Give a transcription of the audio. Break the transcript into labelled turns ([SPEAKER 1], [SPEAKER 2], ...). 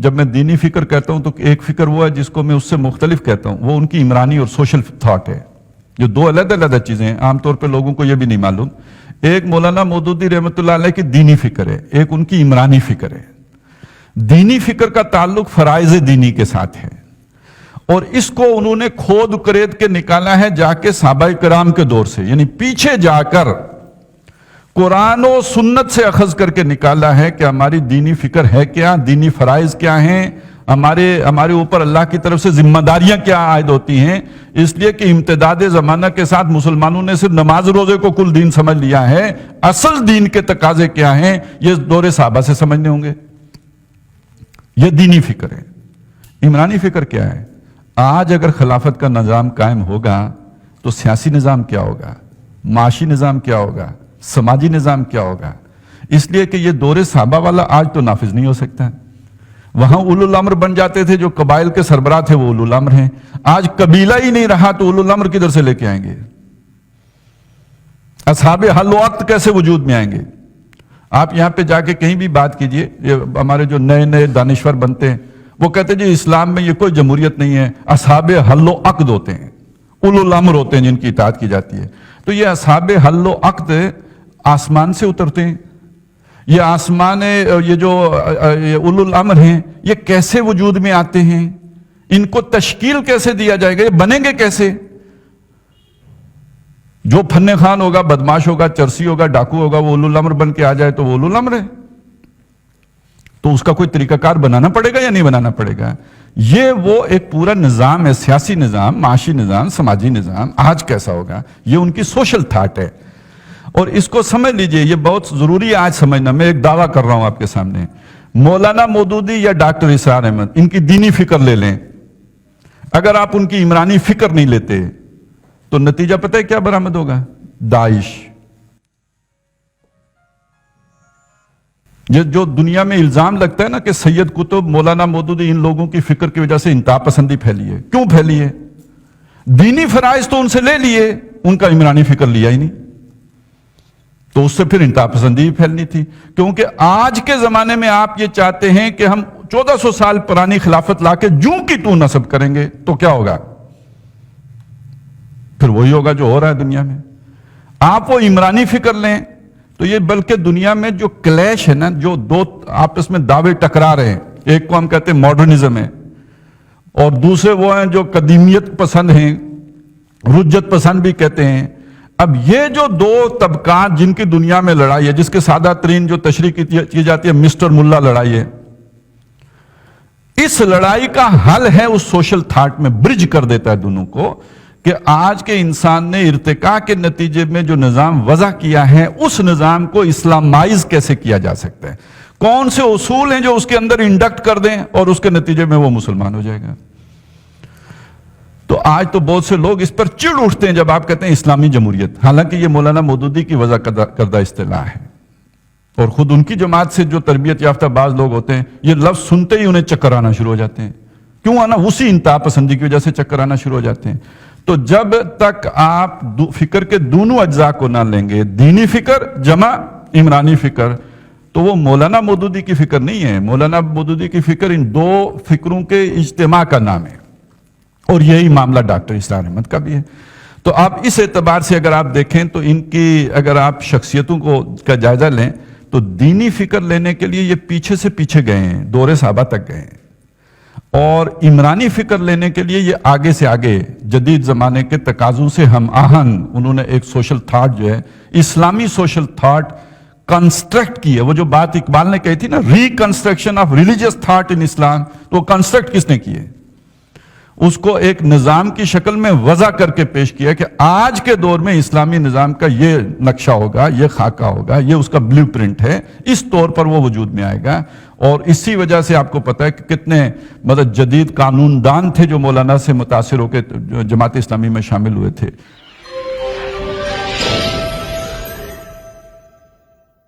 [SPEAKER 1] جب میں دینی فکر کہتا ہوں تو ایک فکر وہ ہے جس کو میں اس سے مختلف کہتا ہوں، وہ ان کی عمرانی اور سوشل تھاٹ ہے، جو دو علیحدہ علیحدہ چیزیں ہیں، عام طور پہ لوگوں کو یہ بھی نہیں معلوم۔ ایک مولانا مودودی رحمۃ اللہ علیہ کی دینی فکر ہے، ایک ان کی عمرانی فکر ہے۔ دینی فکر کا تعلق فرائض دینی کے ساتھ ہے، اور اس کو انہوں نے کھود کرید کے نکالا ہے جا کے صحابہ کرام کے دور سے، یعنی پیچھے جا کر قرآن و سنت سے اخذ کر کے نکالا ہے کہ ہماری دینی فکر ہے کیا، دینی فرائض کیا ہیں، ہمارے اوپر اللہ کی طرف سے ذمہ داریاں کیا عائد ہوتی ہیں۔ اس لیے کہ امتداد زمانہ کے ساتھ مسلمانوں نے صرف نماز روزے کو کل دین سمجھ لیا ہے، اصل دین کے تقاضے کیا ہیں یہ دور صحابہ سے سمجھنے ہوں گے۔ یہ دینی فکر ہے۔ عمرانی فکر کیا ہے؟ آج اگر خلافت کا نظام قائم ہوگا تو سیاسی نظام کیا ہوگا، معاشی نظام کیا ہوگا، سماجی نظام کیا ہوگا؟ اس لیے کہ یہ دور صحابہ والا آج تو نافذ نہیں ہو سکتا۔ وہاں اولو الامر بن جاتے تھے، جو قبائل کے سربراہ تھے وہ اولو الامر ہیں، آج قبیلہ ہی نہیں رہا تو اولو الامر کدھر سے لے کے آئیں گے؟ اصحاب حل و عقد کیسے وجود میں آئیں گے؟ آپ یہاں پہ جا کے کہیں بھی بات کیجئے، یہ ہمارے جو نئے نئے دانشور بنتے ہیں وہ کہتے ہیں جی اسلام میں یہ کوئی جمہوریت نہیں ہے، اصحاب حل و عقد ہوتے ہیں، اولو الامر ہوتے ہیں جن کی اطاعت کی جاتی ہے۔ تو یہ اصحاب حل و عقد آسمان سے اترتے ہیں، یہ آسمان، یہ جو اولو الامر ہیں یہ کیسے وجود میں آتے ہیں، ان کو تشکیل کیسے دیا جائے گا، یہ بنیں گے کیسے؟ جو فن خان ہوگا، بدماش ہوگا، چرسی ہوگا، ڈاکو ہوگا، وہ اولو الامر بن کے آ جائے تو وہ اولو الامر ہے؟ تو اس کا کوئی طریقہ کار بنانا پڑے گا یا نہیں بنانا پڑے گا؟ یہ وہ ایک پورا نظام ہے، سیاسی نظام، معاشی نظام، سماجی نظام آج کیسا ہوگا، یہ ان کی سوشل تھاٹ ہے۔ اور اس کو سمجھ لیجئے، یہ بہت ضروری ہے آج سمجھنا۔ میں ایک دعویٰ کر رہا ہوں آپ کے سامنے، مولانا مودودی یا ڈاکٹر اسرار احمد، ان کی دینی فکر لے لیں، اگر آپ ان کی عمرانی فکر نہیں لیتے تو نتیجہ پتہ ہے کیا برآمد ہوگا؟ داعش۔ جو دنیا میں الزام لگتا ہے نا کہ سید قطب، مولانا مودودی، ان لوگوں کی فکر کی وجہ سے انتہا پسندی پھیلی ہے، کیوں پھیلی ہے؟ دینی فرائض تو ان سے لے لیے، ان کا عمرانی فکر لیا ہی نہیں، تو اس سے پھر انتہا پسندی بھی پھیلنی تھی۔ کیونکہ آج کے زمانے میں آپ یہ چاہتے ہیں کہ ہم 1400 سال پرانی خلافت لا کے جوں کی توں نصب کریں گے تو کیا ہوگا؟ پھر وہی ہوگا جو ہو رہا ہے دنیا میں۔ آپ وہ عمرانی فکر لیں تو یہ بلکہ دنیا میں جو کلیش ہے نا، جو دو آپس میں دعوے ٹکرا رہے ہیں، ایک کو ہم کہتے ہیں ماڈرنزم ہے، اور دوسرے وہ ہیں جو قدیمیت پسند ہیں، رجت پسند بھی کہتے ہیں۔ اب یہ جو دو طبقات جن کی دنیا میں لڑائی ہے، جس کے سادہ ترین جو تشریح کی جاتی ہے مسٹر ملا لڑائی ہے، اس لڑائی کا حل ہے اس سوشل تھاٹ میں، برج کر دیتا ہے دونوں کو، کہ آج کے انسان نے ارتقاء کے نتیجے میں جو نظام وضع کیا ہے اس نظام کو اسلامائز کیسے کیا جا سکتا ہے، کون سے اصول ہیں جو اس کے اندر انڈکٹ کر دیں اور اس کے نتیجے میں وہ مسلمان ہو جائے گا۔ تو آج تو بہت سے لوگ اس پر چڑ اٹھتے ہیں جب آپ کہتے ہیں اسلامی جمہوریت، حالانکہ یہ مولانا مودودی کی وضع کردہ اصطلاح ہے، اور خود ان کی جماعت سے جو تربیت یافتہ بعض لوگ ہوتے ہیں یہ لفظ سنتے ہی انہیں چکر آنا شروع ہو جاتے ہیں۔ کیوں آنا؟ اسی انتہا پسندی کی وجہ سے چکر آنا شروع ہو جاتے ہیں۔ تو جب تک آپ فکر کے دونوں اجزاء کو نہ لیں گے، دینی فکر جمع عمرانی فکر، تو وہ مولانا مودودی کی فکر نہیں ہے۔ مولانا مودودی کی فکر ان دو فکروں کے اجتماع کا نام ہے، اور یہی معاملہ ڈاکٹر اسرار احمد کا بھی ہے۔ تو آپ اس اعتبار سے اگر آپ دیکھیں تو ان کی اگر آپ شخصیتوں کا جائزہ لیں تو دینی فکر لینے کے لیے یہ پیچھے سے پیچھے گئے ہیں، دور صحابہ تک گئے ہیں، اور عمرانی فکر لینے کے لیے یہ آگے سے آگے جدید زمانے کے تقاضوں سے ہم آہنگ انہوں نے ایک سوشل تھاٹ جو ہے، اسلامی سوشل تھاٹ کنسٹرکٹ کی ہے۔ وہ جو بات اقبال نے کہی تھی نا، reconstruction of religious thought in Islam, تو وہ کنسٹرکٹ کس نے کی ہے؟ اس کو ایک نظام کی شکل میں وضع کر کے پیش کیا کہ آج کے دور میں اسلامی نظام کا یہ نقشہ ہوگا، یہ خاکہ ہوگا، یہ اس کا بلیو پرنٹ ہے، اس طور پر وہ وجود میں آئے گا۔ اور اسی وجہ سے آپ کو پتہ ہے کہ کتنے جدید قانون دان تھے جو مولانا سے متاثر ہو کے جماعت اسلامی میں شامل ہوئے تھے۔